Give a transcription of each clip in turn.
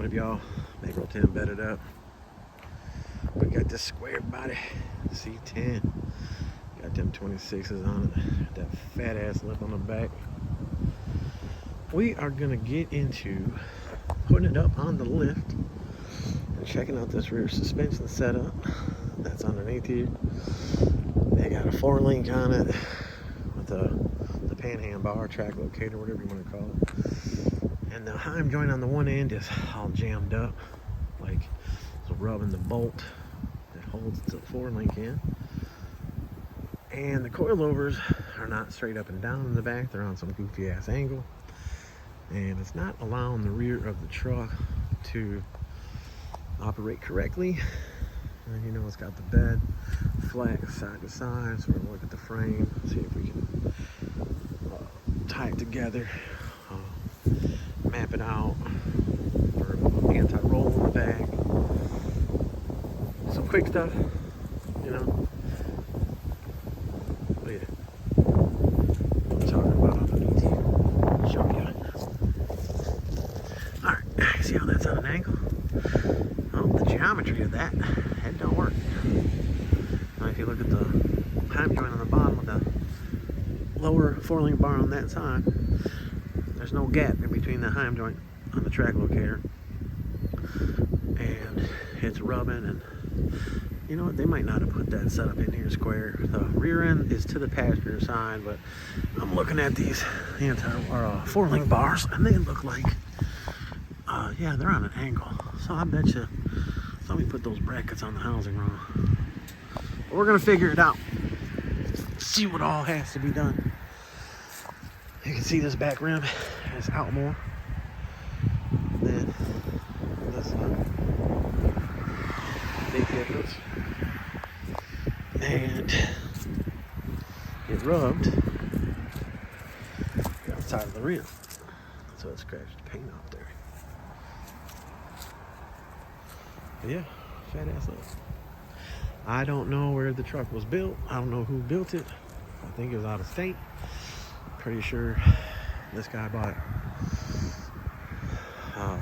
What have y'all? Macro 10 bedded up. We got this square body C10. Got them 26's on it. That fat ass lip on the back. We are gonna get into putting it up on the lift and checking out this rear suspension setup that's underneath here. They got a 4-link on it with the panhand bar, track locator, whatever you want to call it. And the heim joint on the one end is all jammed up, like it's rubbing the bolt that holds the 4-link in. And the coilovers are not straight up and down in the back, they're on some goofy ass angle. And it's not allowing the rear of the truck to operate correctly. And you know, it's got the bed flat side to side, so we're gonna look at the frame, see if we can tie it together, map it out for anti-roll in the back. Some quick stuff, you know. But yeah, I'm talking about underneath here. Show you. Alright, see how that's on an angle? Oh, the geometry of that, it don't work. Now if you look at the heim joint on the bottom of the lower 4-link bar on that side, there's no gap in between the heim joint on the track locator, and it's rubbing. And you know what, they might not have put that setup in here square. The rear end is to the passenger side, but I'm looking at these 4-link bars and they look like yeah, they're on an angle. So I bet you somebody put those brackets on the housing wrong. But we're gonna figure it out, see what all has to be done. You can see this back rim is out more than this side. Big difference. And it rubbed the outside of the rim, so it scratched the paint off there. But yeah, fat ass lip. I don't know where the truck was built. I don't know who built it. I think it was out of state. Pretty sure this guy bought an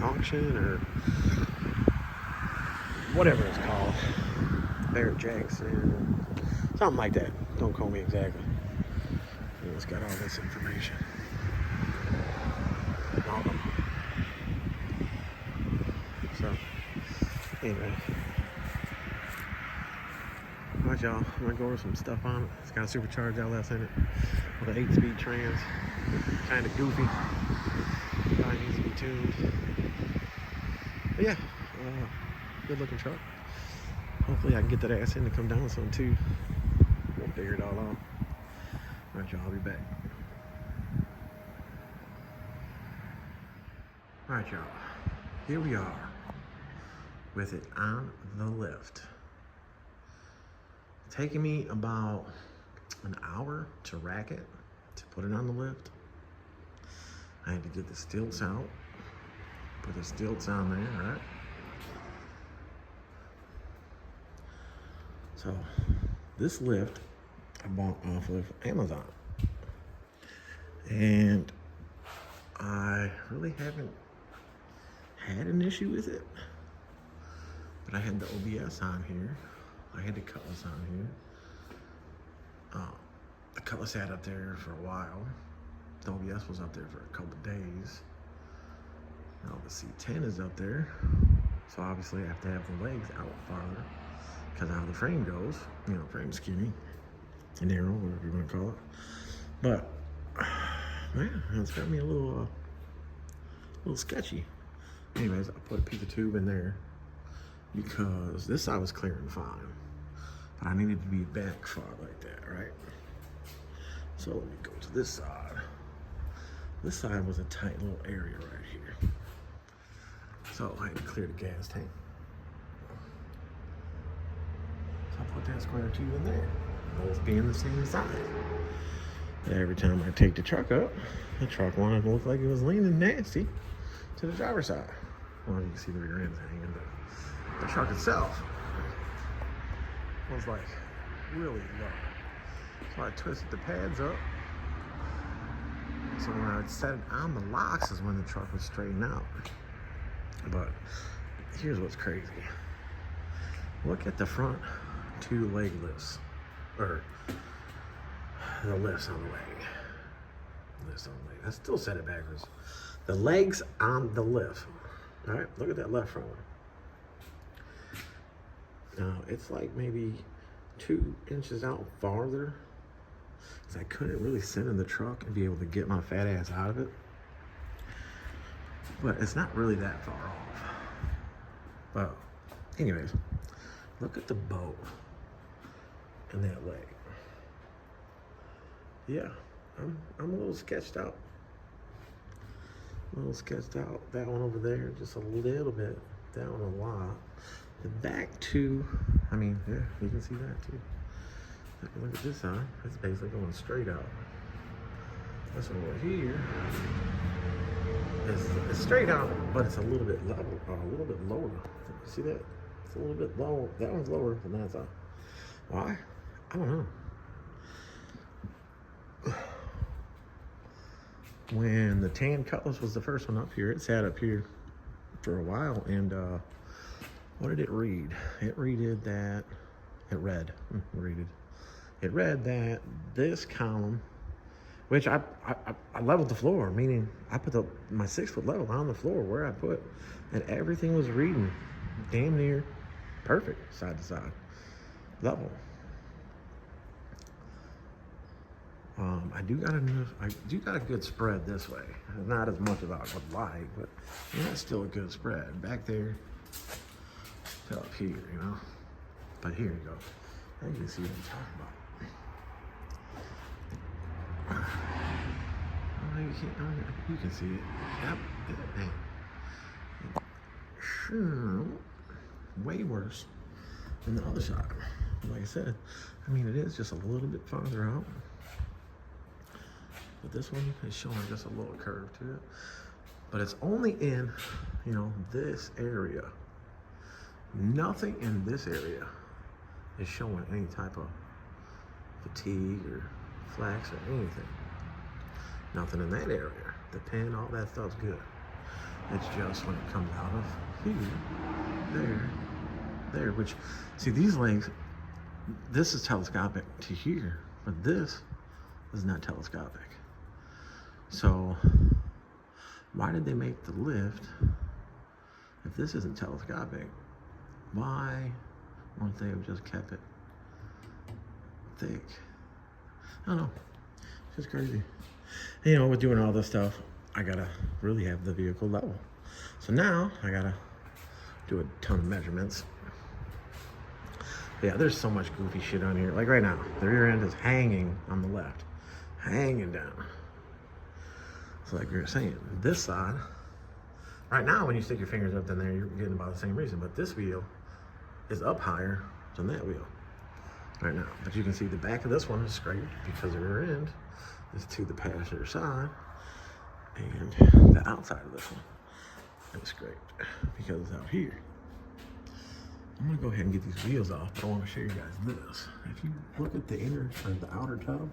auction or whatever it's called. Barrett Jackson, something like that. Don't quote me exactly. It's got all this information. So, anyway. Alright, y'all. I'm gonna go over some stuff on it. It's got a supercharged LS in it with an 8-speed trans. Kind of goofy. Probably needs to be tuned. But yeah, good looking truck. Hopefully I can get that ass in to come down with some too. We'll figure it all out. Alright, y'all. I'll be back. Alright, y'all. Here we are with it on the lift. Taking me about an hour to rack it, to put it on the lift. I had to get the stilts out, put the stilts on there, right? So this lift I bought off of Amazon, and I really haven't had an issue with it, but I had the OBS on here. I had the cutlass on here. The cutlass had up there for a while. The OBS was up there for a couple days. Now the C10 is up there. So obviously I have to have the legs out farther because of how the frame goes. You know, frame's skinny, narrow, whatever you want to call it. But, man, it's got me a little sketchy. Anyways, I put a piece of tube in there because this side was clearing fine. But I needed to be back far like that, right? So let me go to this side. This side was a tight little area right here. So I had to clear the gas tank. So I put that square tube in there, both being the same size. And every time I take the truck up, the truck wanted to look like it was leaning nasty to the driver's side. Well, you can see the rear end's hanging, but the truck itself was like really low. So I twisted the pads up. So when I would set it on the locks is when the truck would straighten out. But here's what's crazy. Look at the front two leg lifts, or the lifts on the leg. Lifts on the leg. I still said it backwards. The legs on the lift. All right, look at that left front one. Now it's like maybe 2 inches out farther, because I couldn't really sit in the truck and be able to get my fat ass out of it. But it's not really that far off. But anyways, look at the bow in that leg. Yeah, I'm a little sketched out. That one over there, just a little bit. That one a lot. The back two, I mean, yeah, you can see that too. Look at this side. It's basically going straight out. This one over here is straight out, but it's a little bit level, a little bit lower. See that? It's a little bit lower. That one's lower than that side. Why? I don't know. When the tan Cutlass was the first one up here, it sat up here for a while, and what did it read? It read that this column, which I leveled the floor, meaning I put my 6-foot level on the floor where I put, and everything was reading damn near perfect, side to side, level. I do got a good spread this way. Not as much as I would like, but that's still a good spread. Back there to up here, you know. But here you go. Now you can see what I'm talking about. You can see it. Yep. Sure. Way worse than the other side. Like I said, I mean, it is just a little bit farther out. But this one is showing just a little curve to it. But it's only in, you know, this area. Nothing in this area is showing any type of fatigue or flax or anything. Nothing in that area. The pin, all that stuff's good. It's just when it comes out of here, there, which, see, these legs, this is telescopic to here, but this is not telescopic. So why did they make the lift if this isn't telescopic? Why wouldn't they have just kept it thick? I don't know. It's just crazy. You know, with doing all this stuff, I gotta really have the vehicle level. So now I gotta do a ton of measurements. Yeah, there's so much goofy shit on here. Like right now, the rear end is hanging on the left, hanging down. So like we were saying, this side, right now when you stick your fingers up in there, you're getting about the same reason, but this wheel is up higher than that wheel right now. But you can see the back of this one is scraped because the rear end is to the passenger side, and the outside of this one is scraped because it's out here. I'm gonna go ahead and get these wheels off, but I want to show you guys this. If you look at the inner or the outer tub,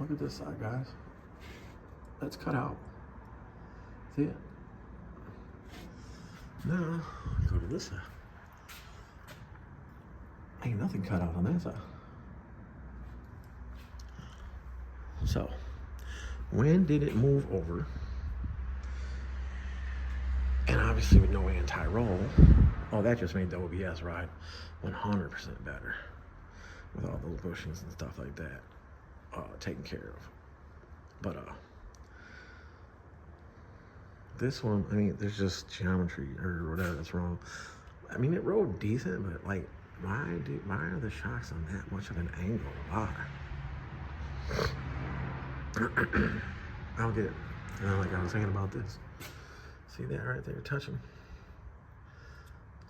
look at this side, guys. That's cut out. See it? Now, go to this side. Ain't nothing cut out on that side. So, when did it move over? And obviously with no anti-roll, oh, that just made the OBS ride 100% better. With all those bushings and stuff like that taken care of. But, this one, I mean, there's just geometry or whatever that's wrong. I mean, it rode decent, but like, why are the shocks on that much of an angle? Why? I don't get it. You know, like I was thinking about this. See that right there touching?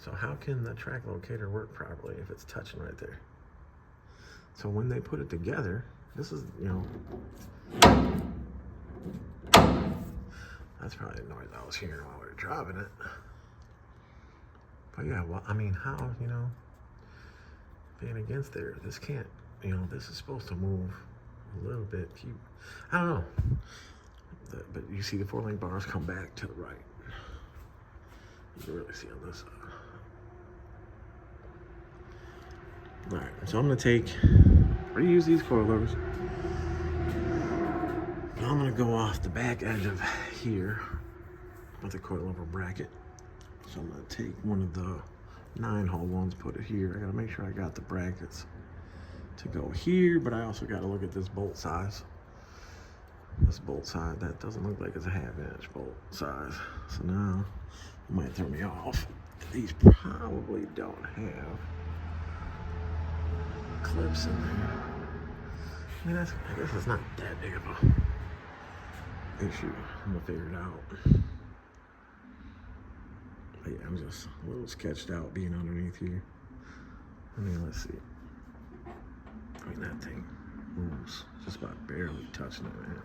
So how can the track locator work properly if it's touching right there? So when they put it together, this is, you know, that's probably the noise I was hearing while we were driving it. But yeah, well, I mean, how, you know, being against there, this can't, you know, this is supposed to move a little bit. I don't know. But you see the 4-link bars come back to the right. You can really see on this side. All right, so I'm gonna reuse these coilovers. Now I'm gonna go off the back edge of here with the coilover bracket. So I'm gonna take one of the 9-hole ones, put it here. I gotta make sure I got the brackets to go here, but I also gotta look at this bolt size. This bolt size, that doesn't look like it's a 1/2" bolt size. So now it might throw me off. These probably don't have clips in there. I mean, I guess it's not that big of a issue. I'm gonna figure it out. But yeah, I'm just a little sketched out being underneath here. I mean, let's see. I mean, that thing moves just about barely touching it, man.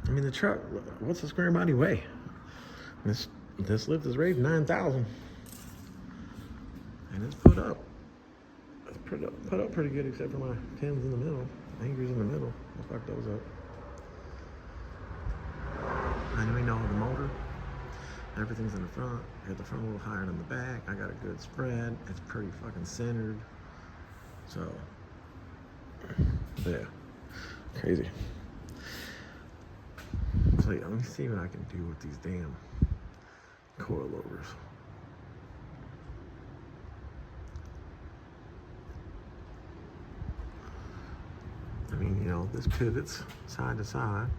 I mean, the truck, what's the square body weigh? This lift is rated 9,000. And it's put up. It's put up pretty good, except for my pins in the middle, anchors in the middle. I'll fuck those up. I know the motor. Everything's in the front. I got the front a little higher than the back. I got a good spread. It's pretty fucking centered. So, yeah, crazy. So yeah, let me see what I can do with these damn coilovers. I mean, you know, this pivots side to side,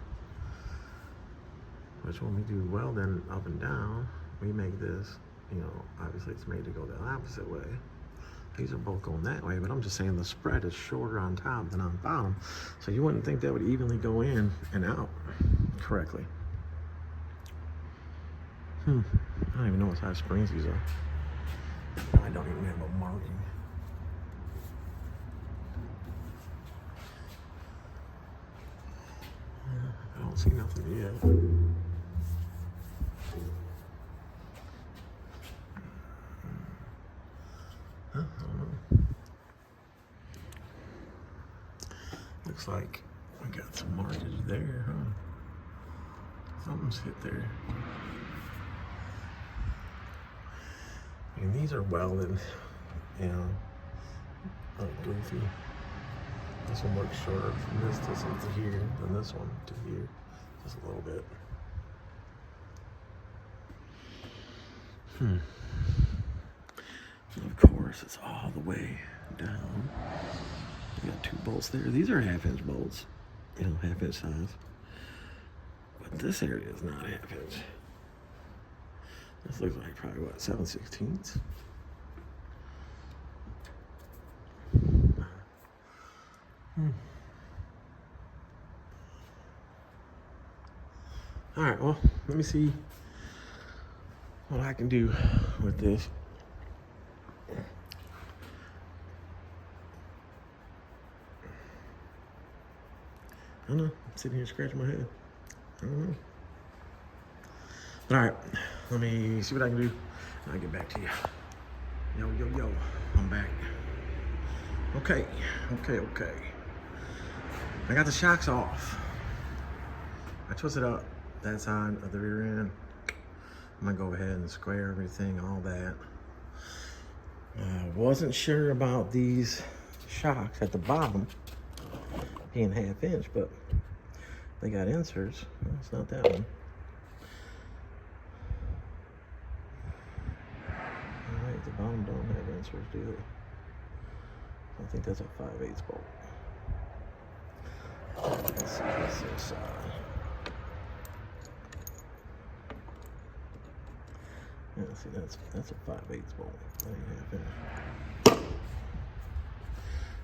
which when we do welding up and down, we make this, you know, obviously it's made to go the opposite way. These are both going that way, but I'm just saying the spread is shorter on top than on bottom. So you wouldn't think that would evenly go in and out correctly. I don't even know what size springs these are. I don't even have a marking. I don't see nothing yet. I don't know. Looks like we got some markage there, huh? Something's hit there. I mean, these are welded, you know, not goofy. This one works shorter from this distance to here than this one to here, just a little bit. And of course, it's all the way down. We got 2 bolts there. These are 1/2" bolts, you know, 1/2" size. But this area is not 1/2". This looks like probably what, 7/16. All right, well, let me see what I can do with this. I don't know. I'm sitting here scratching my head. I don't know. But all right, let me see what I can do, and I'll get back to you. Yo. I'm back. Okay. I got the shocks off. I twisted up that side of the rear end. I'm gonna go ahead and square everything, all that. Wasn't sure about these shocks at the bottom being 1/2", but they got inserts. Well, it's not that one. All right, the bottom don't have inserts, do they? I think that's a 5/8 bolt. Let's see what's inside. Yeah, see, that's a 5/8 bolt. That ain't 1/2".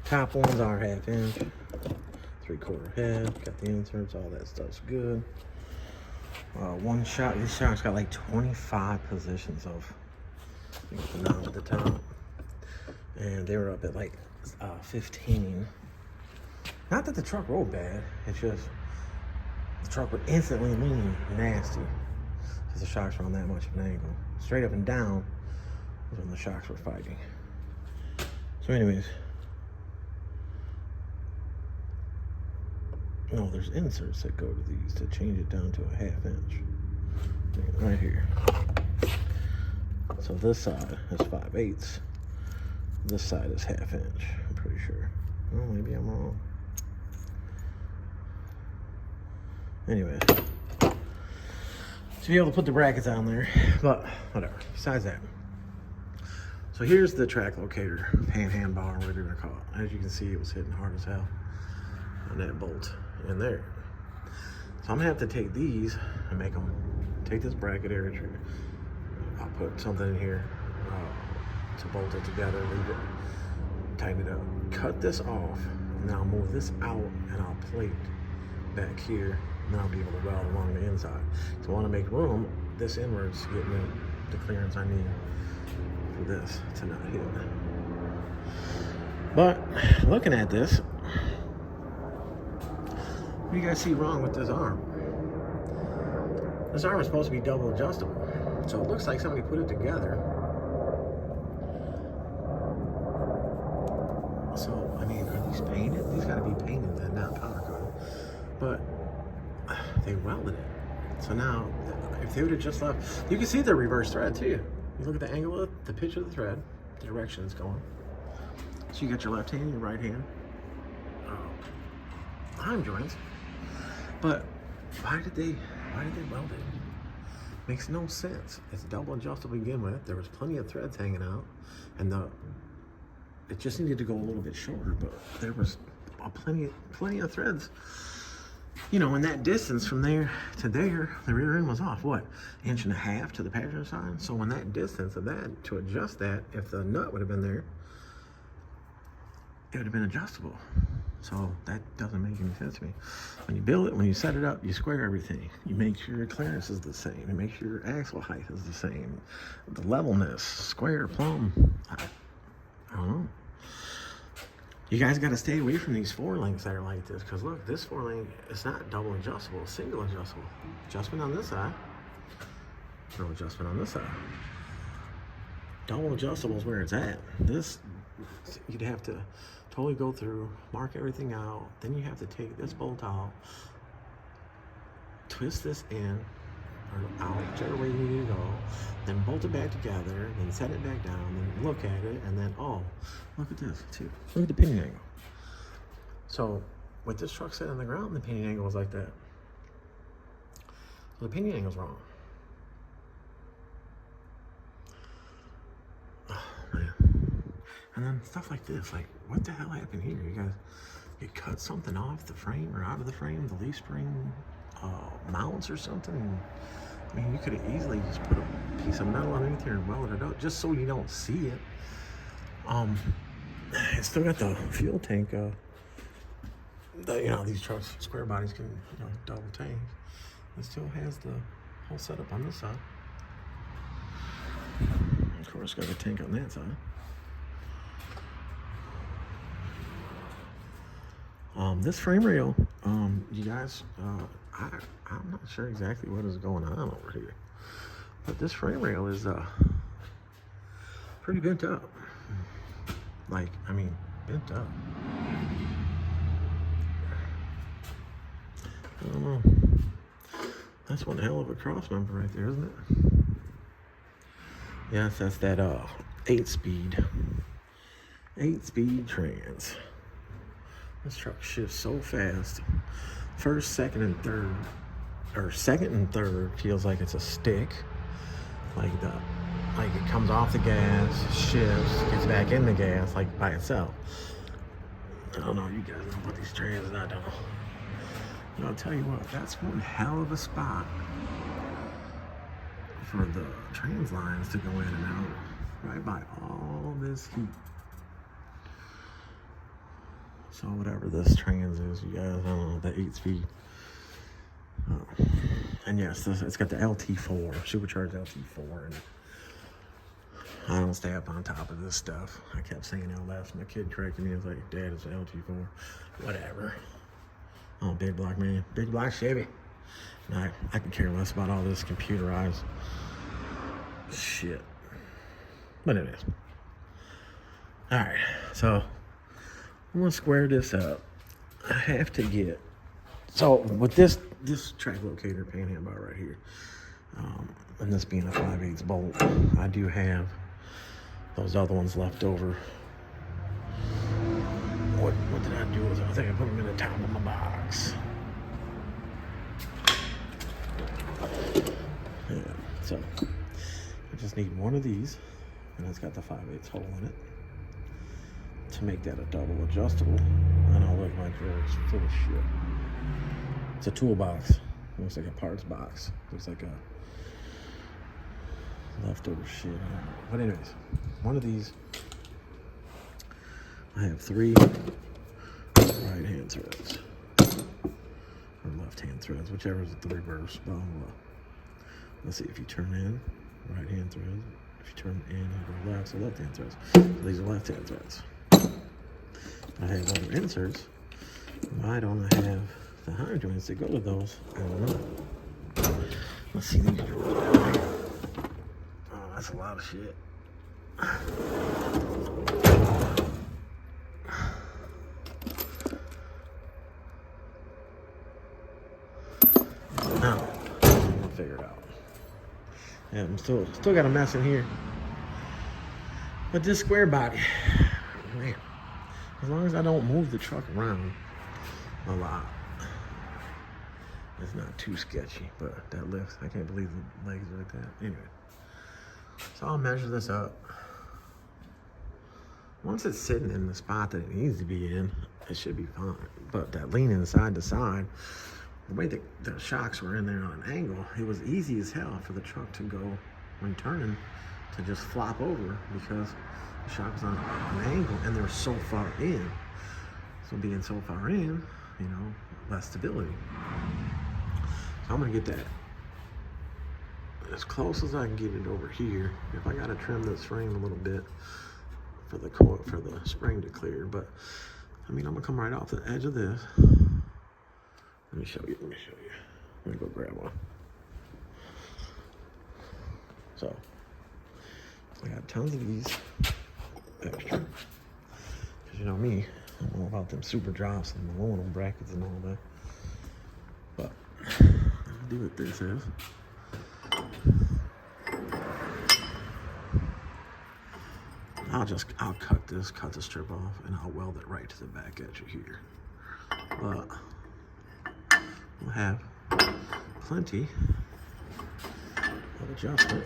Top ones are 1/2". 3/4 head. Got the inserts. All that stuff's good. One shot. This shot's got like 25 positions of the knob at the top, and they were up at like 15. Not that the truck rolled bad. It's just the truck would instantly lean nasty because the shocks were on that much of an angle. Straight up and down was when the shocks were fighting. So anyways, no, there's inserts that go to these to change it down to a 1/2". Right here. So this side is 5/8. This side is 1/2 inch, I'm pretty sure. Well, maybe I'm wrong. Anyways, to be able to put the brackets on there, but whatever. Besides that, so here's the track locator, hand bar, whatever you're gonna call it. As you can see, it was hitting hard as hell on that bolt in there. So I'm gonna have to take these and make them, take this bracket area. I'll put something in here to bolt it together, leave it, tighten it up, cut this off, and then I'll move this out and I'll plate back here, and then I'll be able to weld along the inside. So I want to make room, this inwards, to get me the clearance I need for this to not hit. But looking at this, what do you guys see wrong with this arm? This arm is supposed to be double adjustable. So it looks like somebody put it together. So, I mean, are these painted? These gotta be painted then, not powder coated. But they welded it. So now, if they would have just left, you can see the reverse thread too. You look at the angle of the pitch of the thread, the direction it's going. So you got your left hand, your right hand, arm joints. But why did they weld it? Makes no sense. It's double adjustable to begin with. There was plenty of threads hanging out, and it just needed to go a little bit shorter, but there was plenty of threads. You know, in that distance from there to there, the rear end was off, what, 1.5 inches to the passenger side? So in that distance of that, to adjust that, if the nut would have been there, it would have been adjustable. So that doesn't make any sense to me. When you build it, when you set it up, you square everything. You make sure your clearance is the same. You make sure your axle height is the same. The levelness, square, plumb, I don't know. You guys got to stay away from these 4-links that are like this, because look, this 4-link is not double adjustable, it's single adjustable. Adjustment on this side, no adjustment on this side. Double adjustable is where it's at. This, you'd have to totally go through, mark everything out, then you have to take this bolt out, twist this in, or out, whichever way you need to go, then bolt it back together, then set it back down, then look at it, and then, oh, look at this, too. Look at the pinion angle. So, with this truck set on the ground, the pinion angle is like that. So the pinion angle's wrong. Oh, man. And then stuff like this, like, what the hell happened here? You cut something off the frame or out of the frame, the leaf spring mounts or something. I mean, you could have easily just put a piece of metal underneath here and welded it up just so you don't see it. It's still got the fuel tank. You know, these trucks, square bodies can, you know, double tank. It still has the whole setup on this side. Of course, got a tank on that side. This frame rail, you guys, I'm not sure exactly what is going on over here, but this frame rail is pretty bent up. Like, I mean, bent up. I don't know. That's one hell of a cross member right there, isn't it? Yes, that's that 8-speed trans. This truck shifts so fast. First, second, and third, or second and third feels like it's a stick. Like it comes off the gas, shifts, gets back in the gas, like by itself. I don't know, you guys know what these trans are, I don't know. But I'll tell you what, that's one hell of a spot for the trans lines to go in and out, right by all this heat. So whatever this trans is, you guys, I don't know, the 8-speed. And yes, it's got the LT4, supercharged LT4 in it. I don't stay up on top of this stuff. I kept saying LS. My kid corrected me. He was like, Dad, it's an LT4. Whatever. Oh, big block, man. Big block Chevy. And I can care less about all this computerized shit. But it is. Alright, so I'm gonna square this up. I have to get, so with this track locator panhandle bar right here, And this being a 5/8 bolt, I do have those other ones left over. What did I do with them? I think I put them in the top of my box. Yeah, so I just need one of these, and it's got the 5/8 hole in it to make that a double adjustable. And I'll look, my drawer is full of shit. It's a toolbox. Looks like a parts box. Looks like a leftover shit. I don't know. But anyways, one of these, I have 3 right hand threads. Or left hand threads, whichever is the reverse. Blah, blah, blah. Let's see, if you turn in, right hand threads. If you turn in and go left, so left hand threads. So these are left hand threads. I have other inserts. Why don't I have the high joints that go with those? I don't know. Let's see these drawers. Oh, that's a lot of shit. Now, I'm gonna figure it out. Yeah, I'm still got a mess in here. But this square body, man, as long as I don't move the truck around a lot, it's not too sketchy. But that lift, I can't believe the legs are like that. Anyway, so I'll measure this up. Once it's sitting in the spot that it needs to be in, it should be fine. But that leaning side to side, the way the shocks were in there on an angle, it was easy as hell for the truck to go, when turning, to just flop over because the shock was on an angle and they were so far in. So being so far in, you know, less stability. So I'm gonna get that as close as I can get it over here. If I gotta trim this frame a little bit for the spring to clear, but I mean, I'm gonna come right off the edge of this. Let me show you. Let me go grab one. So I got tons of these extra, because you know me, I'm all about them super drops and aluminum brackets and all that. But I'll do what this is. I'll cut the strip off, and I'll weld it right to the back edge of here. But we'll have plenty of adjustment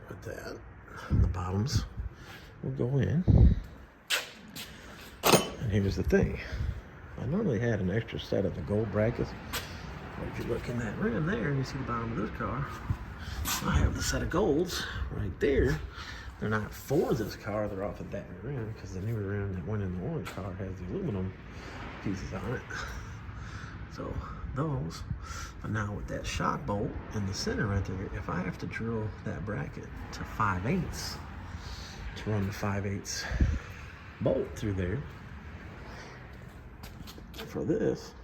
with that. The bottoms will go in. And here's the thing. I normally had an extra set of the gold brackets. If you look in that rim there and you see the bottom of this car, I have the set of golds right there. They're not for this car, they're off of that rim, because the newer rim that went in the orange car has the aluminum pieces on it. So those, but now with that shock bolt in the center right there, if I have to drill that bracket to 5/8 to run the 5/8 bolt through there for this,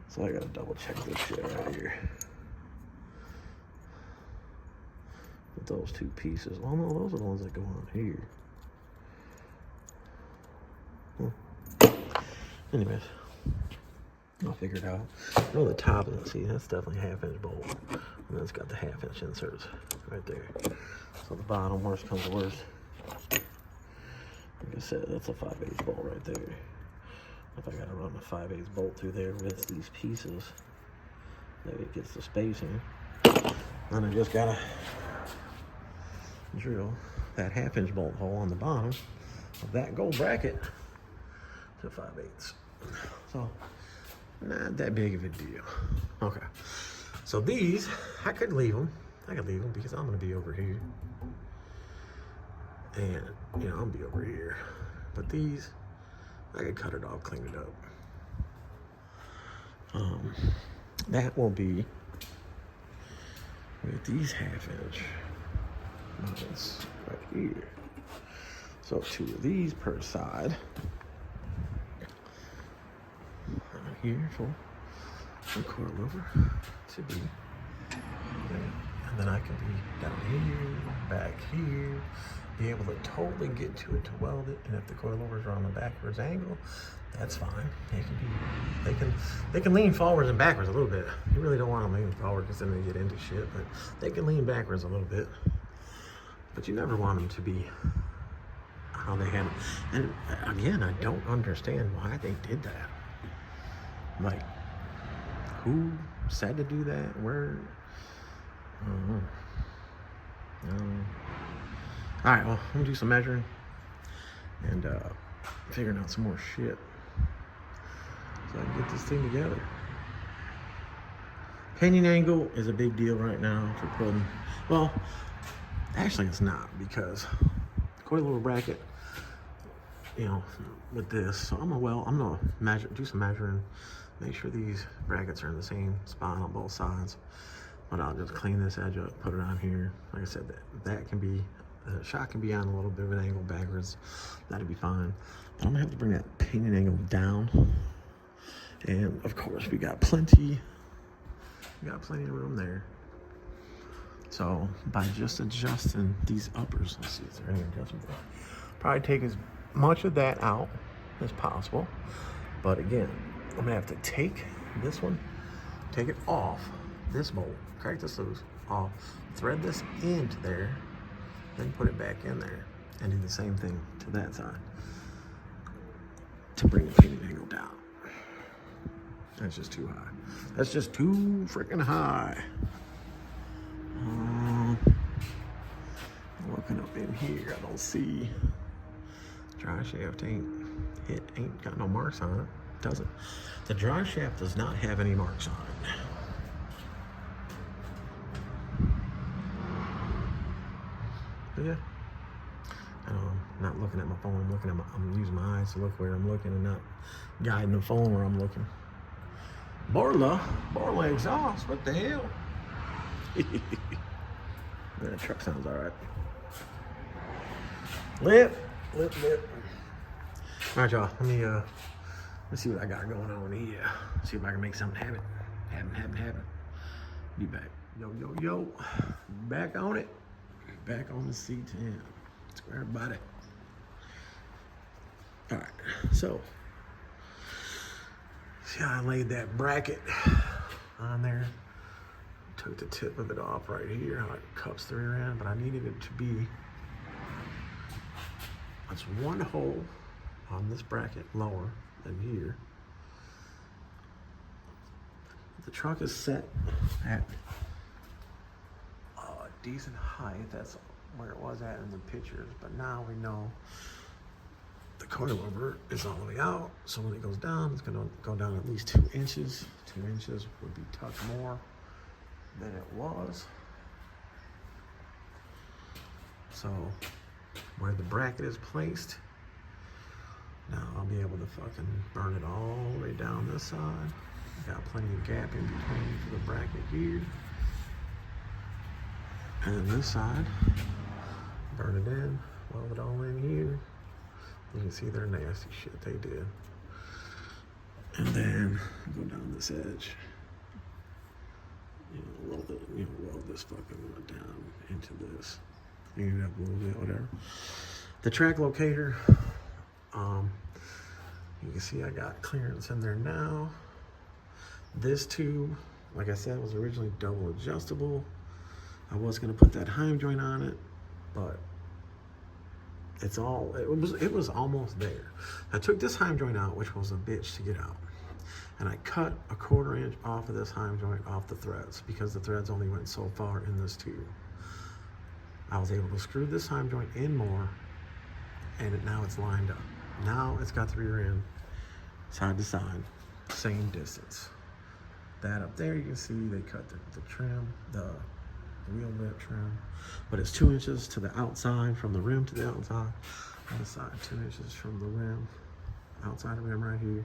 so I gotta double check this shit right here. With those two pieces. Well, no, those are the ones that go on here. Anyways, I'll figure it out. I know the top, let's see, that's definitely a 1/2 inch bolt. And then it's got the 1/2 inch inserts right there. So the bottom, worst comes to worst. Like I said, that's a 5/8 bolt right there. If I gotta run a 5/8 bolt through there with these pieces, that it gets the spacing. Then I just gotta drill that 1/2 inch bolt hole on the bottom of that gold bracket to 5/8. So not that big of a deal. Okay, so these I could leave them because I'm gonna be over here, and you know, I'm gonna be over here, but these I could cut it off, clean it up. That will be with these 1/2 inch mounts right here. So 2 of these per side. Here for the coilover to be. And then I can be down here, back here, be able to totally get to it to weld it. And if the coilovers are on the backwards angle, that's fine. They can lean forwards and backwards a little bit. You really don't want them leaning forward because then they get into shit, but they can lean backwards a little bit. But you never want them to be how they had it. And again, I don't understand why they did that. Like, who said to do that? Where? I don't know. All right, well, I'm gonna do some measuring and figuring out some more shit so I can get this thing together. Pinion angle is a big deal right now for putting, well, actually it's not, because coilover bracket, you know, with this, so I'm gonna measure, do some measuring, make sure these brackets are in the same spot on both sides. But I'll just clean this edge up, put it on here. Like I said, that can be, the shot can be on a little bit of an angle backwards. That'll be fine. But I'm gonna have to bring that pinion angle down. And of course, we got plenty of room there. So by just adjusting these uppers, let's see, is there any adjustment there? Probably take as much of that out as possible. But again, I'm gonna have to take this one, take it off this bolt, crack this loose, off, thread this into there, then put it back in there, and do the same thing to that side to bring the pinion angle down. That's just too high. That's just too freaking high. Looking up in here, I don't see. Dry shaft ain't got no marks on it. Doesn't. The dry shaft does not have any marks on it. But yeah, I'm not looking at my phone. I'm using my eyes to look where I'm looking and not guiding the phone where I'm looking. Borla exhaust. What the hell? That truck sounds all right. Lip. All right, y'all. Let's see what I got going on here. See if I can make something happen. Be back. Yo. Back on it. Back on the C10. Square body. All right. So, see how I laid that bracket on there? Took the tip of it off right here, how it cups the rear end, but I needed it to be, that's one hole on this bracket lower than here. The truck is set at a decent height. That's where it was at in the pictures, but now we know the coilover is all the way out, so when it goes down, it's gonna go down at least 2 inches. 2 inches would be tucked more than it was. So where the bracket is placed, now I'll be able to fucking burn it all the way down this side. Got plenty of gap in between for the bracket here. And then this side, burn it in, weld it all in here. You can see they're nasty shit they did. And then go down this edge. Weld this fucking one down into this. Clean it up a little bit, whatever. The track locator, you can see I got clearance in there now. This tube, like I said, was originally double adjustable. I was gonna put that heim joint on it, but it was almost there. I took this heim joint out, which was a bitch to get out. And I cut a 1/4 inch off of this heim joint off the threads because the threads only went so far in this tube. I was able to screw this heim joint in more, and now it's lined up. Now it's got the rear end side to side, same distance. That up there, you can see they cut the trim, the wheel lip trim, but it's 2 inches to the outside, from the rim to the outside. On the side, 2 inches from the rim, outside the rim right here,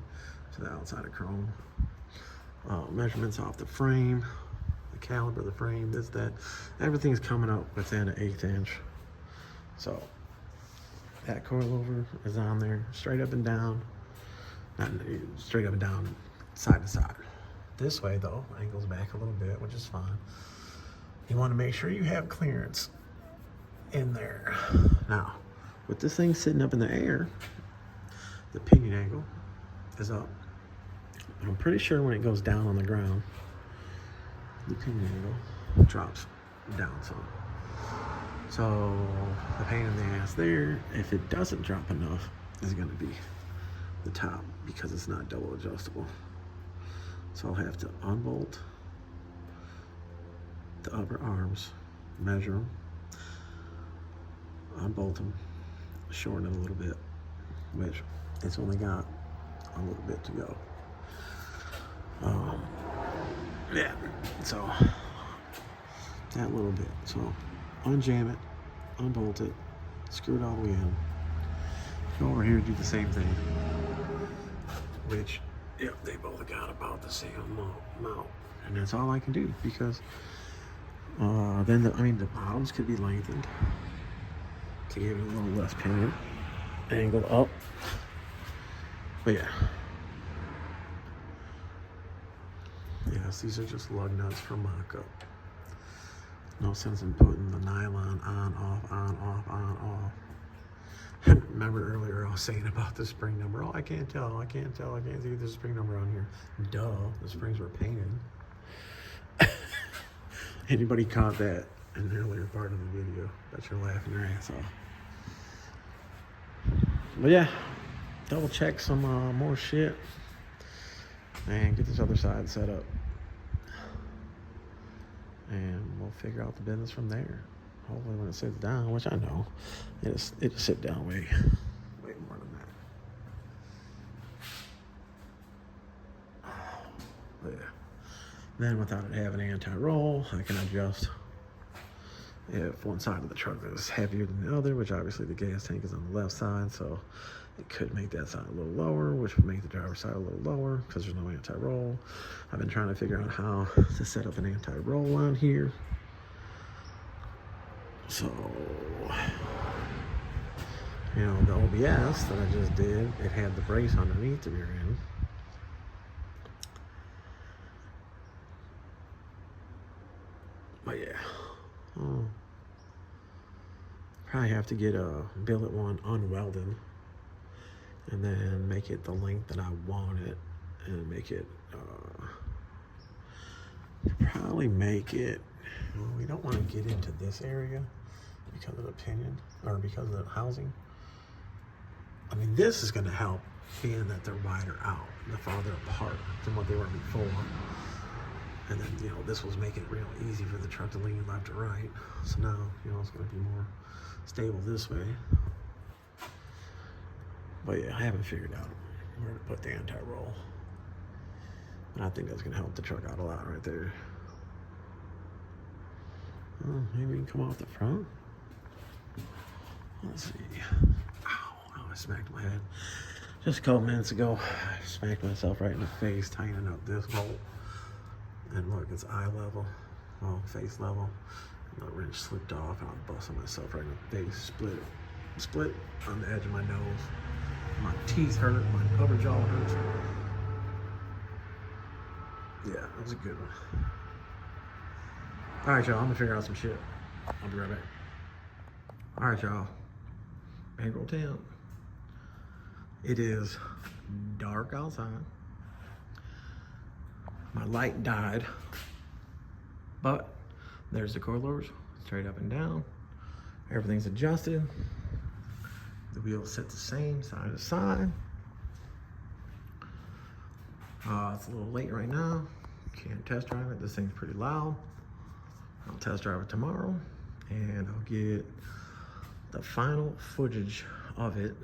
to the outside of chrome. Measurements off the frame, the caliber of the frame, this, that. Everything's coming up within an 1/8 inch. So that coilover is on there, straight up and down. Not straight up and down, side to side. This way though, angles back a little bit, which is fine. You want to make sure you have clearance in there. Now, with this thing sitting up in the air, the pinion angle is up. I'm pretty sure when it goes down on the ground, the pinion angle drops down some. So the pain in the ass there, if it doesn't drop enough, is gonna be the top because it's not double adjustable. So I'll have to unbolt the upper arms, measure them, unbolt them, shorten it a little bit, which it's only got a little bit to go. Yeah, so that little bit. So unjam it, unbolt it, screw it all the way in. Go over here, do the same thing. Which, yeah, they both got about the same amount. And that's all I can do because then the bottoms could be lengthened to give it a little less pinion angle up. But yeah. Yes, these are just lug nuts for mock-up. No sense in putting the nylon on, off, on, off, on, off. Remember earlier I was saying about the spring number. Oh, I can't see the spring number on here. Duh, the springs were painted. Anybody caught that in the earlier part of the video? Bet you're laughing your ass off. But yeah, double check some more shit and get this other side set up. And we'll figure out the business from there. Hopefully when it sits down, which I know, it'll sit down way more than that. But yeah. Then without it having anti-roll, I can adjust if one side of the truck is heavier than the other, which obviously the gas tank is on the left side, so it could make that side a little lower, which would make the driver's side a little lower because there's no anti-roll. I've been trying to figure out how to set up an anti-roll on here. So, you know, the OBS that I just did, it had the brace underneath the rear end. But yeah, probably have to get a billet one unwelded and then make it the length that I want it and make it, probably make it, well, we don't want to get into this area because of the pinion or because of the housing. I mean, this is going to help being that they're wider out, they're farther apart than what they were before. And then, you know, this was making it real easy for the truck to lean left or right. So now, you know, it's going to be more stable this way. But yeah, I haven't figured out where to put the anti-roll. And I think that's going to help the truck out a lot right there. Oh, maybe we can come off the front. Let's see. Ow, I smacked my head. Just a couple minutes ago, I smacked myself right in the face, tightening up this bolt. And look, it's eye level, well, face level. And the wrench slipped off and I busted myself right in the face, split on the edge of my nose. My teeth hurt, my upper jaw hurts. Yeah, that was a good one. All right, y'all, I'm gonna figure out some shit. I'll be right back. All right, y'all, April 10th. It is dark outside. My light died, but there's the coilovers, straight up and down. Everything's adjusted. The wheels sit the same side to side. It's a little late right now. Can't test drive it. This thing's pretty loud. I'll test drive it tomorrow, and I'll get the final footage of it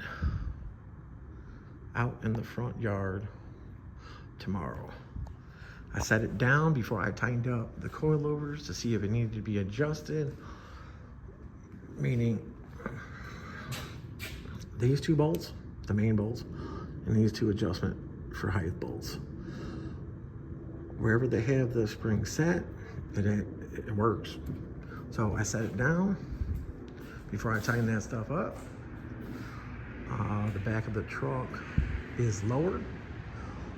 out in the front yard tomorrow. I set it down before I tightened up the coilovers to see if it needed to be adjusted, meaning these two bolts, the main bolts, and these two adjustment for height bolts. Wherever they have the spring set, it works. So I set it down before I tighten that stuff up. The back of the truck is lowered,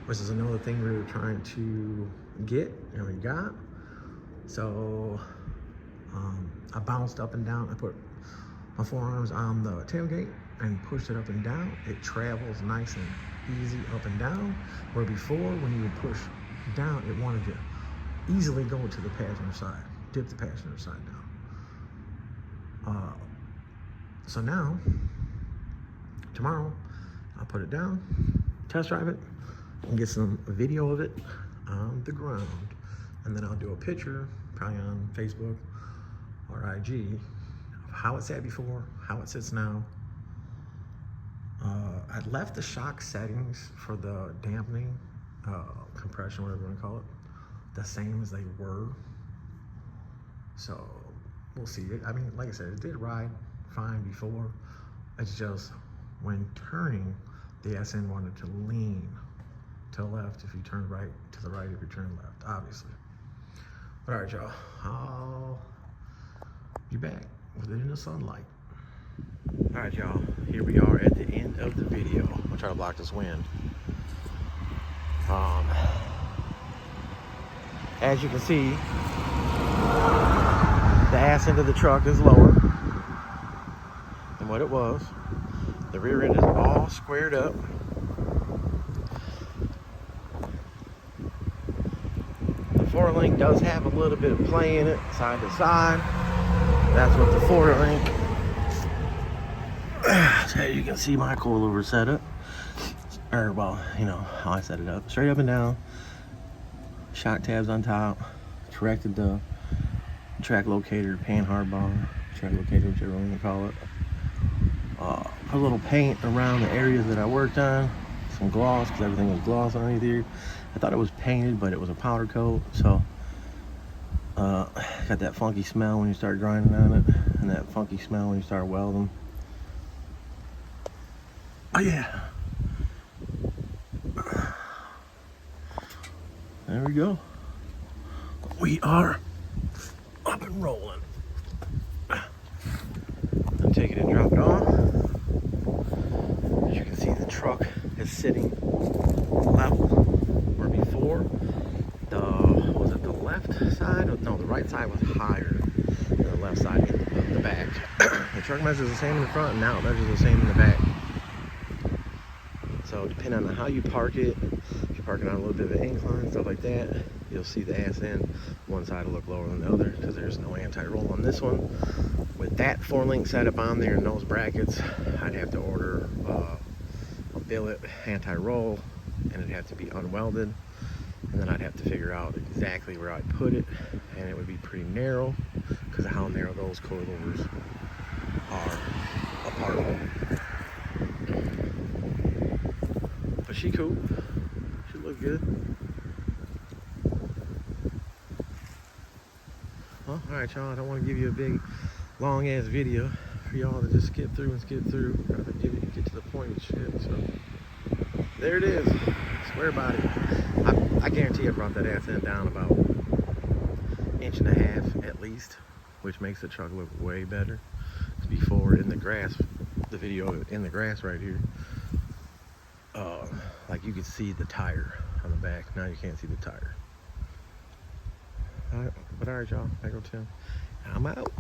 which is another thing we were trying to get and we got. So I bounced up and down. I put my forearms on the tailgate and pushed it up and down, it travels nice and easy up and down. Where before, when you would push down, it wanted to easily go to the passenger side, dip the passenger side down. So now, tomorrow, I'll put it down, test drive it, and get some video of it on the ground. And then I'll do a picture, probably on Facebook or IG, of how it sat before, how it sits now. I left the shock settings for the dampening, compression, whatever you want to call it, the same as they were. So we'll see. I mean, like I said, it did ride fine before. It's just when turning, the SN wanted to lean to the left if you turn right, to the right if you turn left, obviously. But all right, y'all, I'll be back with it in the sunlight. All right, y'all, here we are at the end of the video. I'll try to block this wind. As you can see, the ass end of the truck is lower than what it was. The rear end is all squared up. The four-link does have a little bit of play in it, side to side. That's what the four-link. So you can see my coilover setup. Or, well, you know how I set it up. Straight up and down. Shock tabs on top. Corrected the track locator, pan hard bar, track locator, whichever one you call it. Put a little paint around the areas that I worked on. Some gloss, because everything was gloss underneath here. I thought it was painted, but it was a powder coat. So, got that funky smell when you start grinding on it, and that funky smell when you start welding. Oh yeah. There we go. We are up and rolling. I'll take it and drop it off. As you can see, the truck is sitting level. Where before, was it the left side? No, the right side was higher than the left side in the back. The truck measures the same in the front, and now it measures the same in the back. So depending on how you park it, if you park it on a little bit of an incline, stuff like that, you'll see the ass end. One side will look lower than the other because there's no anti-roll on this one. With that four-link setup on there and those brackets, I'd have to order a billet anti-roll, and it'd have to be unwelded. And then I'd have to figure out exactly where I'd put it, and it would be pretty narrow because of how narrow those coilovers are apart. But she cool. She look good. Well, alright, y'all. I don't want to give you a big, long ass video for y'all to just skip through and skip through. Rather get to the point of shit. So there it is. Square body. I guarantee I brought that ass end down about 1.5 inches at least, which makes the truck look way better. Before in the grass, the video in the grass right here, like you could see the tire on the back. Now you can't see the tire. But alright, y'all, back on 10. I'm out.